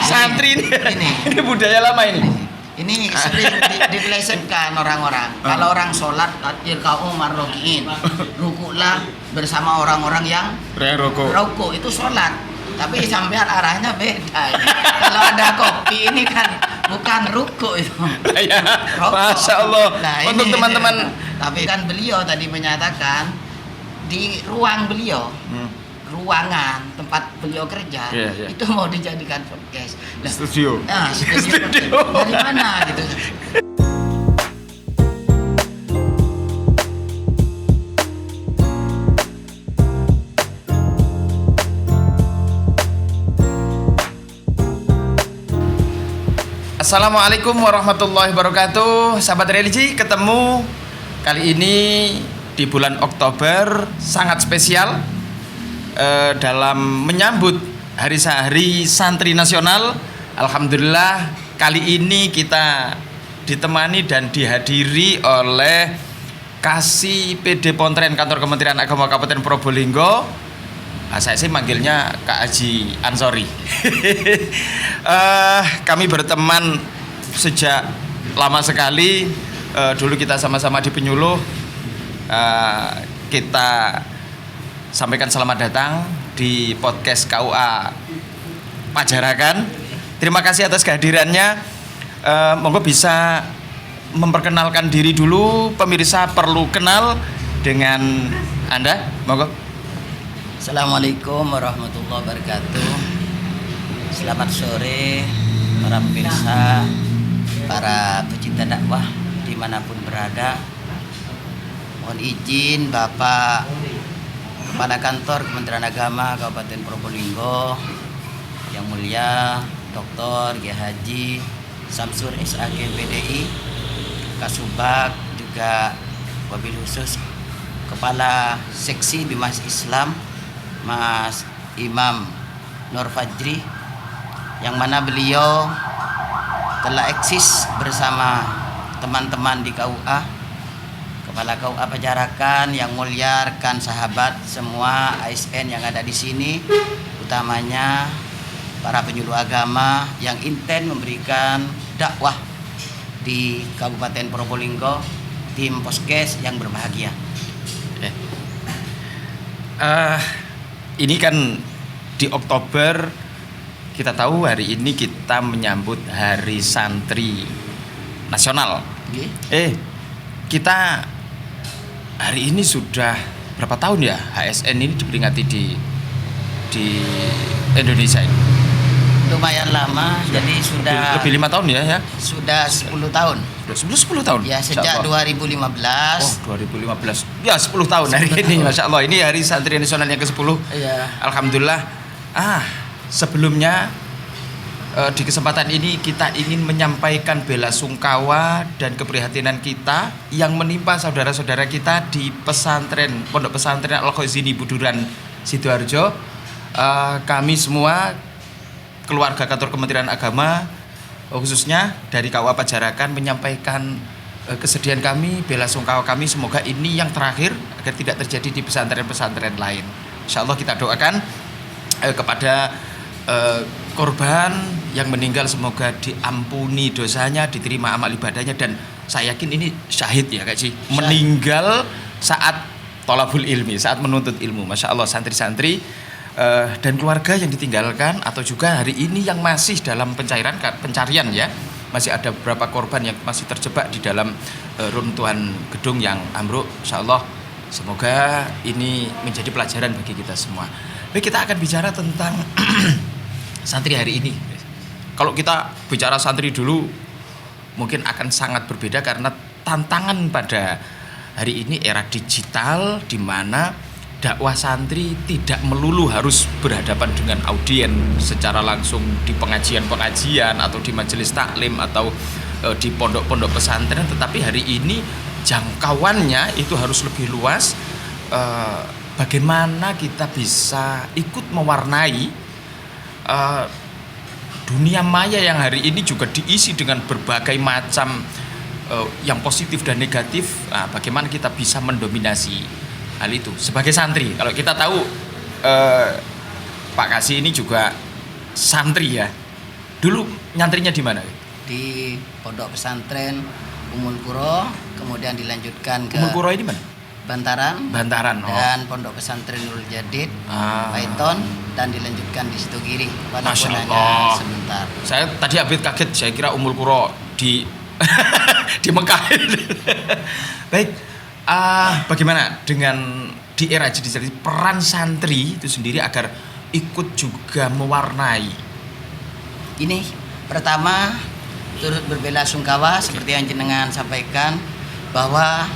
Santri ini budaya lama ini. Ini sering dipelesetkan orang-orang. Kalau orang sholat, irka'u marrokiin, rukulah bersama orang-orang yang rokok itu sholat. Tapi sampean arahnya beda. Kalau ada kopi ini kan bukan rukuk itu. Ya, Masya Allah. Nah, untuk ini, teman-teman. Tapi kan beliau tadi menyatakan di ruang beliau. Ruangan tempat beliau kerja itu mau dijadikan podcast. Nah, studio. Nah, studio. Dari mana gitu? Assalamualaikum warahmatullahi wabarakatuh. Sahabat religi, ketemu kali ini di bulan Oktober sangat spesial. Dalam menyambut hari santri nasional. Alhamdulillah kali ini kita ditemani dan dihadiri oleh Kasih PD Pontren Kantor Kementerian Agama Kabupaten Probolinggo. Saya sih manggilnya Kak Haji Ansori. Kami berteman sejak lama sekali. Dulu kita sama-sama di Penyuluh. Kita sampaikan selamat datang di podcast KUA Pajarakan. Terima kasih atas kehadirannya. Monggo bisa memperkenalkan diri dulu, pemirsa perlu kenal dengan Anda. Monggo. Assalamualaikum warahmatullahi wabarakatuh. Selamat sore para pemirsa, para pecinta dakwah dimanapun berada. Mohon izin Bapak Kepala Kantor Kementerian Agama Kabupaten Probolinggo, yang mulia Dr. Kiai Haji Samsur SAG PDI, Kasubag, juga wabil khusus Kepala Seksi Bimas Islam Mas Imam Nur Fajri, yang mana beliau telah eksis bersama teman-teman di KUA, Kepala KUA Pajarakan, yang mulia rekan sahabat semua ASN yang ada di sini, utamanya para penyuluh agama yang intent memberikan dakwah di Kabupaten Probolinggo, tim Poskes yang berbahagia. Ini kan di Oktober, kita tahu hari ini kita menyambut Hari Santri Nasional. Kita hari ini sudah berapa tahun ya HSN ini diperingati di Indonesia ini? Lumayan lama, jadi sudah lebih 5 tahun ya? Sudah 10 tahun. Sudah 10 tahun? Ya, sejak 2015. Oh, 2015. Ya, 10 tahun hari ini. Masya Allah, ini Hari Santri Nasional yang ke-10. Iya. Alhamdulillah. Sebelumnya di kesempatan ini kita ingin menyampaikan bela sungkawa dan keprihatinan kita yang menimpa saudara-saudara kita di Pondok Pesantren Al-Khazini Buduran Sidoarjo. Kami semua keluarga Kantor Kementerian Agama, khususnya dari KUA Pajarakan, menyampaikan kesedihan kami, bela sungkawa kami. Semoga ini yang terakhir agar tidak terjadi di pesantren-pesantren lain. Insya Allah kita doakan kepada korban yang meninggal, semoga diampuni dosanya, diterima amal ibadahnya, dan saya yakin ini syahid ya Kak Ci, meninggal saat thalabul ilmi, saat menuntut ilmu. Masya Allah, santri-santri dan keluarga yang ditinggalkan, atau juga hari ini yang masih dalam pencarian ya, masih ada beberapa korban yang masih terjebak di dalam runtuhan gedung yang ambruk. Insya Allah semoga ini menjadi pelajaran bagi kita semua. Baik, kita akan bicara tentang santri hari ini. Kalau kita bicara santri dulu mungkin akan sangat berbeda, karena tantangan pada hari ini era digital, di mana dakwah santri tidak melulu harus berhadapan dengan audien secara langsung di pengajian-pengajian atau di majelis taklim atau di pondok-pondok pesantren, tetapi hari ini jangkauannya itu harus lebih luas. Bagaimana kita bisa ikut mewarnai dunia maya yang hari ini juga diisi dengan berbagai macam yang positif dan negatif. Bagaimana kita bisa mendominasi hal itu sebagai santri? Kalau kita tahu Pak Kasih ini juga santri ya. Dulu nyantrinya di mana? Di Pondok Pesantren Ummul Qura, kemudian dilanjutkan ke Ummul Qura ini mana? Bantaran, Bantaran. Oh. dan Pondok Pesantren Nurul Jadid, Paiton, dan dilanjutkan di Situgiri. Masya Walaupun hanya Allah. sebentar. Saya tadi update kaget, saya kira Ummul Qura di di Mekah. Baik, bagaimana dengan di era digital peran santri itu sendiri agar ikut juga mewarnai? Ini pertama turut berbelasungkawa seperti yang jenengan sampaikan bahwa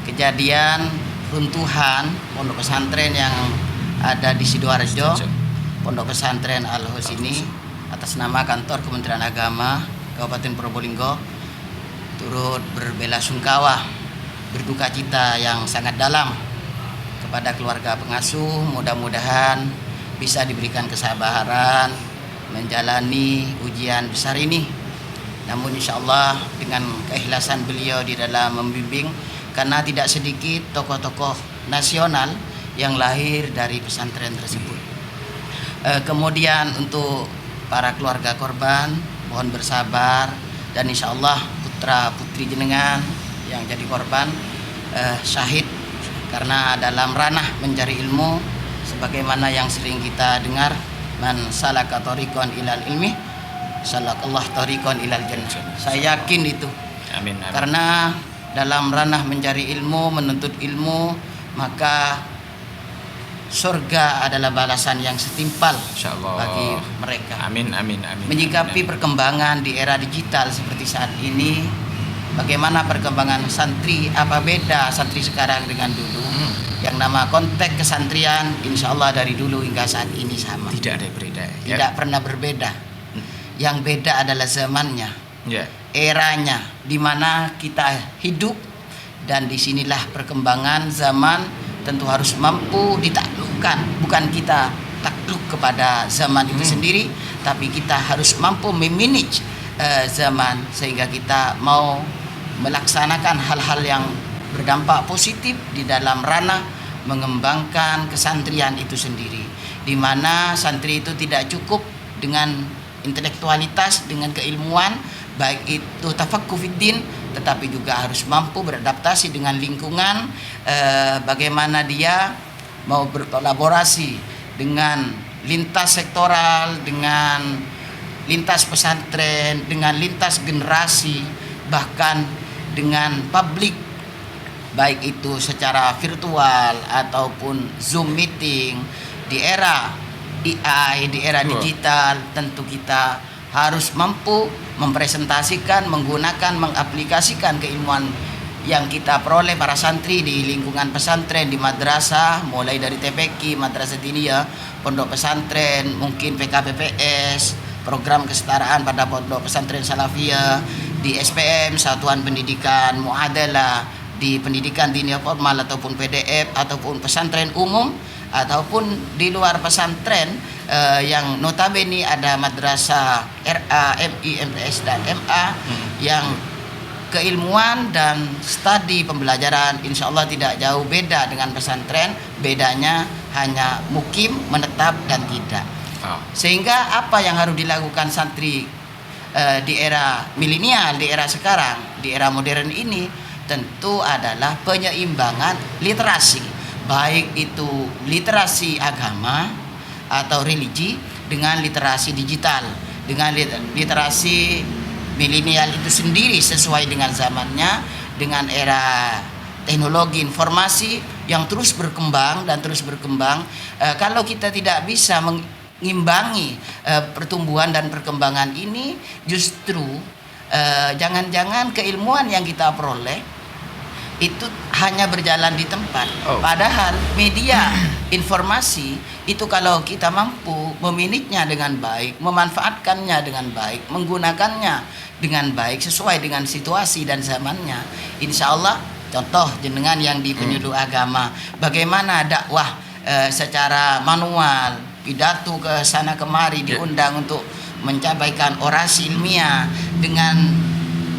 kejadian runtuhan pondok pesantren yang ada di Sidoarjo, Pondok Pesantren Al Husini, atas nama kantor Kementerian Agama Kabupaten Probolinggo, turut berbelasungkawa, berduka cita yang sangat dalam kepada keluarga pengasuh. Mudah-mudahan bisa diberikan kesabaran menjalani ujian besar ini. Namun insya Allah dengan keikhlasan beliau di dalam membimbing, karena tidak sedikit tokoh-tokoh nasional yang lahir dari pesantren tersebut. Kemudian untuk para keluarga korban, mohon bersabar, dan insya Allah putra putri jenengan yang jadi korban syahid karena dalam ranah mencari ilmu, sebagaimana yang sering kita dengar, man salaka tariqan ilal ilmi salakallah tariqan ilal jannah. Saya yakin itu. Amin, amin. Karena dalam ranah mencari ilmu, menuntut ilmu, maka surga adalah balasan yang setimpal bagi mereka. Amin, amin, amin. Menyikapi amin. perkembangan di era digital seperti saat ini, bagaimana perkembangan santri, apa beda santri sekarang dengan dulu? Yang nama konteks kesantrian insya Allah dari dulu hingga saat ini sama. Tidak ada yang berbeda. Tidak pernah berbeda. Yang beda adalah zamannya, eranya di mana kita hidup, dan disinilah perkembangan zaman tentu harus mampu ditaklukkan. Bukan kita takluk kepada zaman itu sendiri, tapi kita harus mampu memanage zaman sehingga kita mau melaksanakan hal-hal yang berdampak positif di dalam ranah mengembangkan kesantrian itu sendiri, di mana santri itu tidak cukup dengan intelektualitas, dengan keilmuan, baik itu tafaqquh fiddin, tetapi juga harus mampu beradaptasi dengan lingkungan, bagaimana dia mau berkolaborasi dengan lintas sektoral, dengan lintas pesantren, dengan lintas generasi, bahkan dengan publik, baik itu secara virtual ataupun Zoom meeting. Di era AI, di era digital, tentu kita harus mampu mempresentasikan, menggunakan, mengaplikasikan keilmuan yang kita peroleh para santri di lingkungan pesantren, di madrasah, mulai dari TPQ, Madrasah Diniyah, pondok pesantren, mungkin PKPPS, program kesetaraan pada pondok pesantren Salafiyah, di SPM, Satuan Pendidikan Muadalah, di pendidikan diniyah formal ataupun PDF, ataupun pesantren umum, ataupun di luar pesantren yang notabene ada madrasah RA, MI, MTS dan MA yang keilmuan dan studi pembelajaran insya Allah tidak jauh beda dengan pesantren. Bedanya hanya mukim, menetap dan tidak. Sehingga apa yang harus dilakukan santri di era milenial, di era sekarang, di era modern ini, tentu adalah penyeimbangan literasi, baik itu literasi agama atau religi dengan literasi digital, dengan literasi milenial itu sendiri sesuai dengan zamannya, dengan era teknologi informasi yang terus berkembang dan terus berkembang. Kalau kita tidak bisa mengimbangi pertumbuhan dan perkembangan ini, justru jangan-jangan keilmuan yang kita peroleh itu hanya berjalan di tempat. Padahal media informasi itu kalau kita mampu memanagenya dengan baik, memanfaatkannya dengan baik, menggunakannya dengan baik sesuai dengan situasi dan zamannya, insya Allah. Contoh jenengan yang di penyuluh agama, bagaimana dakwah secara manual, pidato ke sana kemari, diundang untuk mencapai orasi ilmiah dengan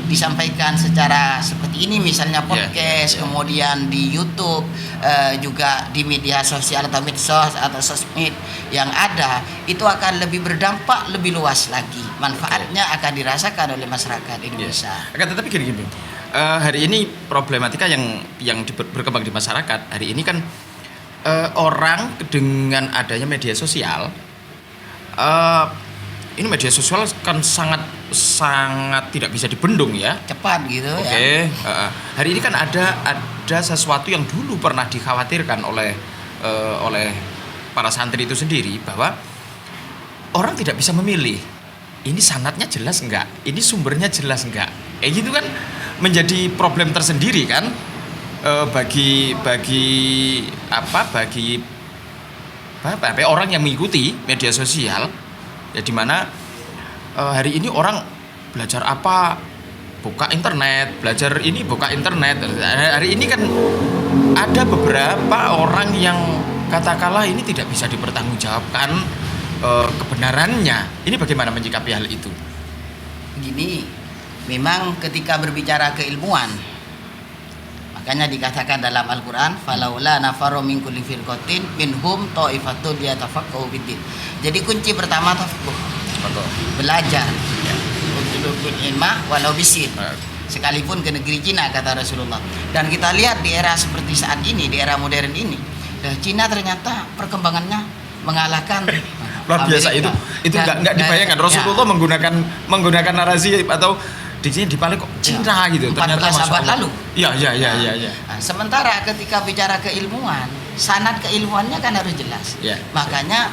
disampaikan secara seperti ini, misalnya podcast, kemudian di YouTube, juga di media sosial atau medsos atau sosmed yang ada, itu akan lebih berdampak lebih luas lagi. Manfaatnya akan dirasakan oleh masyarakat Indonesia. Akan tetapi gini, hari ini problematika yang berkembang di masyarakat hari ini kan, orang dengan adanya media sosial, ini media sosial kan sangat tidak bisa dibendung ya. Cepat gitu. Oke. Hari ini kan ada sesuatu yang dulu pernah dikhawatirkan oleh para santri itu sendiri, bahwa orang tidak bisa memilih. Ini sanadnya jelas enggak? Ini sumbernya jelas enggak? Gitu kan menjadi problem tersendiri kan, bagi orang yang mengikuti media sosial. Ya, dimana hari ini orang belajar apa, buka internet, belajar ini buka internet. Hari ini kan ada beberapa orang yang katakanlah ini tidak bisa dipertanggungjawabkan kebenarannya. Ini bagaimana menyikapi hal itu? Begini, memang ketika berbicara keilmuan, makanya dikatakan dalam Al-Quran, falaula nafaru min kulli firqatin minhum ta'ifatun liyatafaqahu fiddin. Jadi kunci pertama tafaqquh, belajar. Utlubul ilma walau bisin. Sekalipun ke negeri Cina, kata Rasulullah. Dan kita lihat di era seperti saat ini, di era modern ini, Cina ternyata perkembangannya mengalahkan luar biasa. Itu nggak dibayangkan. Rasulullah menggunakan narasi atau di sini dibalik kok Cina gitu. 14 Ternyata abad lalu. Iya. Nah, sementara ketika bicara keilmuan, sanad keilmuannya kan harus jelas. Ya. Makanya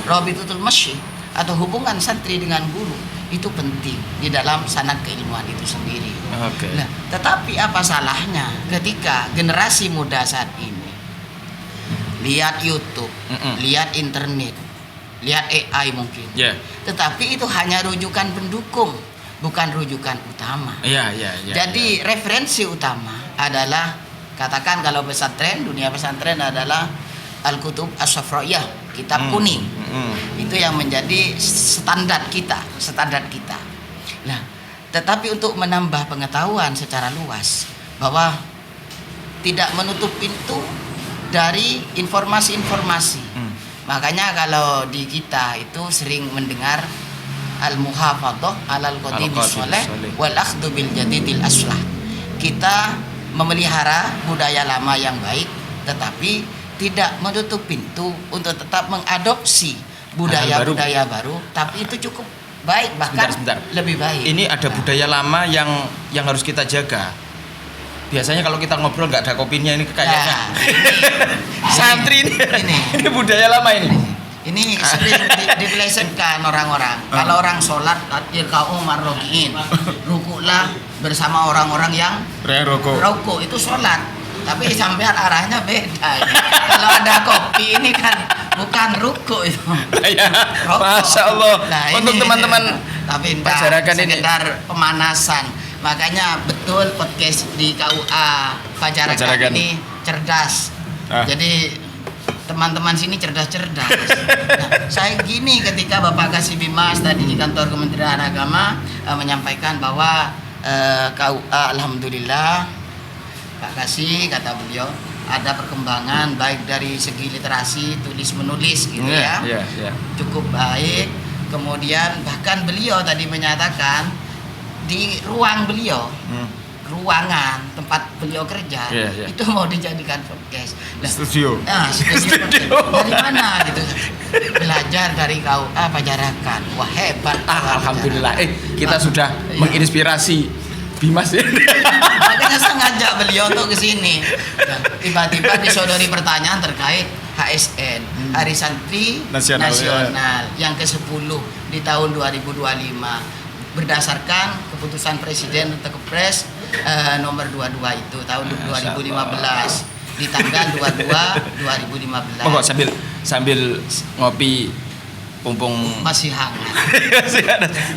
Rabitatul Masyi atau hubungan santri dengan guru itu penting di dalam sanad keilmuan itu sendiri. Oke. Nah, tetapi apa salahnya ketika generasi muda saat ini lihat YouTube, lihat internet, lihat AI mungkin. Yeah. Tetapi itu hanya rujukan pendukung, bukan rujukan utama. Iya. Jadi referensi utama adalah, katakan kalau pesantren, dunia pesantren adalah Al-Kutub As-Safraiyah, kitab kuning. Itu yang menjadi standar kita. Nah, tetapi untuk menambah pengetahuan secara luas, bahwa tidak menutup pintu dari informasi-informasi. Makanya kalau di kita itu sering mendengar al-muhafadzah alal qadimi sholeh wal akhdhu bil jadidil aslah. Kita memelihara budaya lama yang baik, tetapi tidak menutup pintu untuk tetap mengadopsi budaya baru, tapi itu cukup baik, bahkan Sebentar. lebih baik. Ini ada budaya lama yang harus kita jaga. Biasanya kalau kita ngobrol nggak ada kopinya, ini kayaknya santri ini budaya lama ini. Ini sering dipelesetkan orang-orang. Kalau orang sholat, irka'u marrokiin, rukuklah bersama orang-orang yang rukuk, itu sholat. Tapi sampean arahnya beda. Kalau ada kopi ini kan bukan rukuk itu. Ya, Masya Allah. Nah, untuk ini, teman-teman tapi masyarakat ini sekedar pemanasan. Makanya betul podcast di KUA Fajarakan ini cerdas. Jadi teman-teman sini cerdas-cerdas. Nah, saya gini, ketika Bapak Kasih Bimas tadi di kantor Kementerian Agama menyampaikan bahwa KUA alhamdulillah, Pak Kasih, kata beliau, ada perkembangan baik dari segi literasi, tulis menulis gitu ya. Cukup baik. Kemudian bahkan beliau tadi menyatakan di ruang beliau, ruangan tempat beliau kerja, itu mau dijadikan podcast. Nah, studio. Dari mana gitu? Belajar dari KUA Fajarakan. Wah, hebat. Alhamdulillah. Kita sudah menginspirasi Bimas ya. Makanya saya ngajak beliau untuk ke sini. Nah, tiba-tiba disodori pertanyaan terkait HSN, Hari Santri Nasional yang ke-10 di tahun 2025 berdasarkan keputusan Presiden atau Kepres nomor 22 itu tahun 2015 di tanggal 22 2015. Monggo sambil ngopi mumpung masih hangat.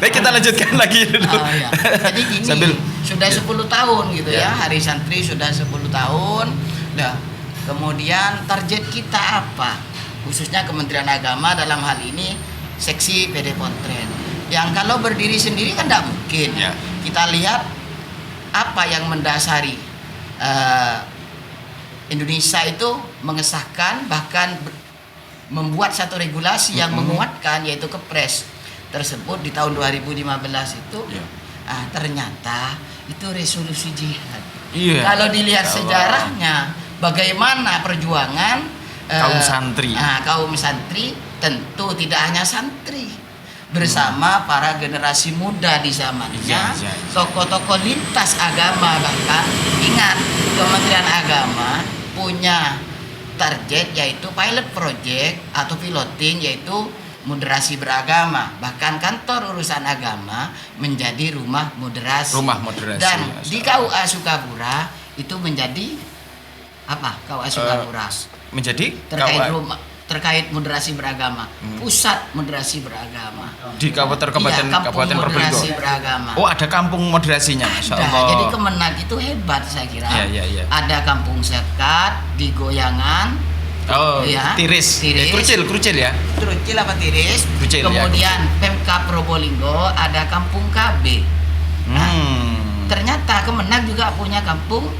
Baik, kita lanjutkan lagi dulu. Ya. Jadi gini, sudah 10 tahun gitu ya. Hari Santri sudah 10 tahun. Nah, kemudian target kita apa? Khususnya Kementerian Agama dalam hal ini seksi PD Pontren. Yang kalau berdiri sendiri kan tidak mungkin. Kita lihat apa yang mendasari Indonesia itu mengesahkan bahkan membuat satu regulasi yang menguatkan, yaitu Kepres tersebut di tahun 2015 itu. Ternyata itu resolusi jihad. Kalau dilihat sejarahnya bagaimana perjuangan kaum santri, tentu tidak hanya santri, bersama para generasi muda di zamannya, tokoh-tokoh lintas agama. Bahkan ingat, Kementerian Agama punya target yaitu pilot project atau piloting, yaitu moderasi beragama. Bahkan kantor urusan agama menjadi rumah moderasi. Dan di KUA Sukabura itu menjadi apa? KUA Sukabura menjadi terkait moderasi beragama, pusat moderasi beragama di Kabupaten Probolinggo. Moderasi beragama. Oh, ada kampung moderasinya, Masya Allah. Jadi Kemenag itu hebat, saya kira. Iya. Ada kampung sekat di Goyangan. Tiris. Krucil ya. Krucil apa Tiris? Krucil, kemudian Pemkab Probolinggo ada kampung KB. Ternyata Kemenag juga punya kampung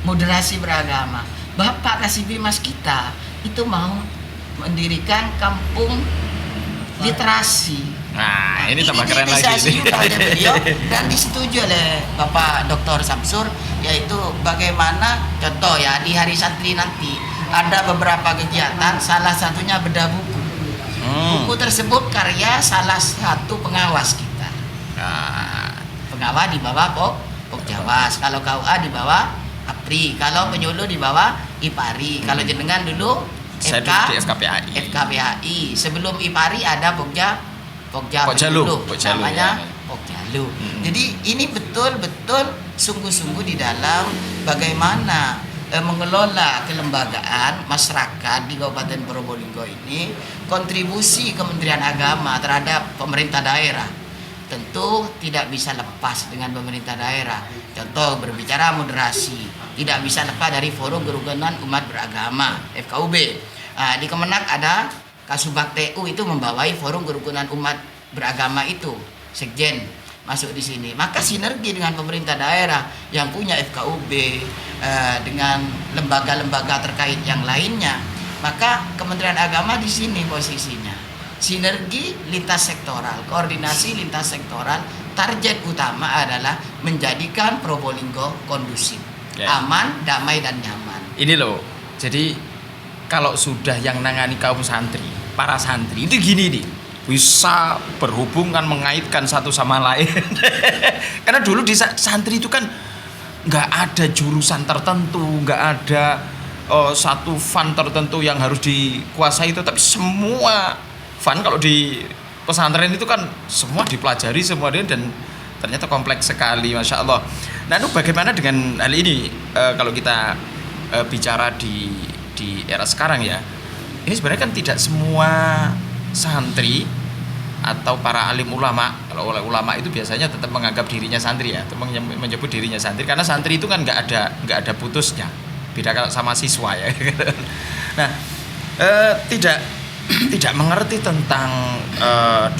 moderasi beragama. Bapak Kasibi Mas kita itu mau mendirikan kampung literasi. Nah, ini tambah keren lagi. Oleh beliau dan disetujui oleh Bapak Dr. Samsur, yaitu bagaimana contoh ya di Hari Santri nanti ada beberapa kegiatan, salah satunya bedah buku. Buku tersebut karya salah satu pengawas kita. Pengawas di bawah Pokjawas, kalau KUA di bawah APRI, kalau penyuluh di bawah IPARI, kalau jenengan dulu FKPAI. Sebelum IPARI ada Pokjalu namanya Pokjalu. Jadi ini betul-betul sungguh-sungguh di dalam bagaimana mengelola kelembagaan masyarakat di Kabupaten Probolinggo ini, kontribusi Kementerian Agama terhadap pemerintah daerah tentu tidak bisa lepas dengan pemerintah daerah. Contoh berbicara moderasi, tidak bisa lepas dari Forum Kerukunan Umat Beragama FKUB. Di Kemenag ada Kasubag TU itu membawai Forum Kerukunan Umat Beragama itu, Sekjen masuk di sini. Maka sinergi dengan pemerintah daerah yang punya FKUB dengan lembaga-lembaga terkait yang lainnya, maka Kementerian Agama di sini posisinya. Sinergi lintas sektoral, koordinasi lintas sektoral, target utama adalah menjadikan Probolinggo kondusif, aman, damai dan nyaman. Ini loh, jadi kalau sudah yang nangani kaum santri, para santri itu gini nih, bisa berhubungan, mengaitkan satu sama lain. Karena dulu di santri itu kan nggak ada jurusan tertentu, nggak ada satu fun tertentu yang harus dikuasai itu, tapi semua fun kalau di pesantren itu kan semua dipelajari semua dan ternyata kompleks sekali, Masya Allah. Nah, itu bagaimana dengan hal ini kalau kita bicara di era sekarang ya? Ini sebenarnya kan tidak semua santri atau para alim ulama, kalau oleh ulama itu biasanya tetap menganggap dirinya santri ya, atau menyebut dirinya santri, karena santri itu kan nggak ada putusnya, beda kalau sama siswa ya. Nah, tidak mengerti tentang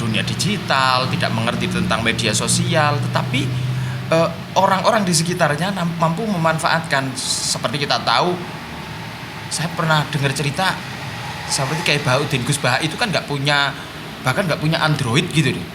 dunia digital, tidak mengerti tentang media sosial, tetapi orang-orang di sekitarnya mampu memanfaatkan. Seperti kita tahu, saya pernah dengar cerita seperti kayak Bahuddin Gus Baha itu kan bahkan nggak punya Android gitu deh.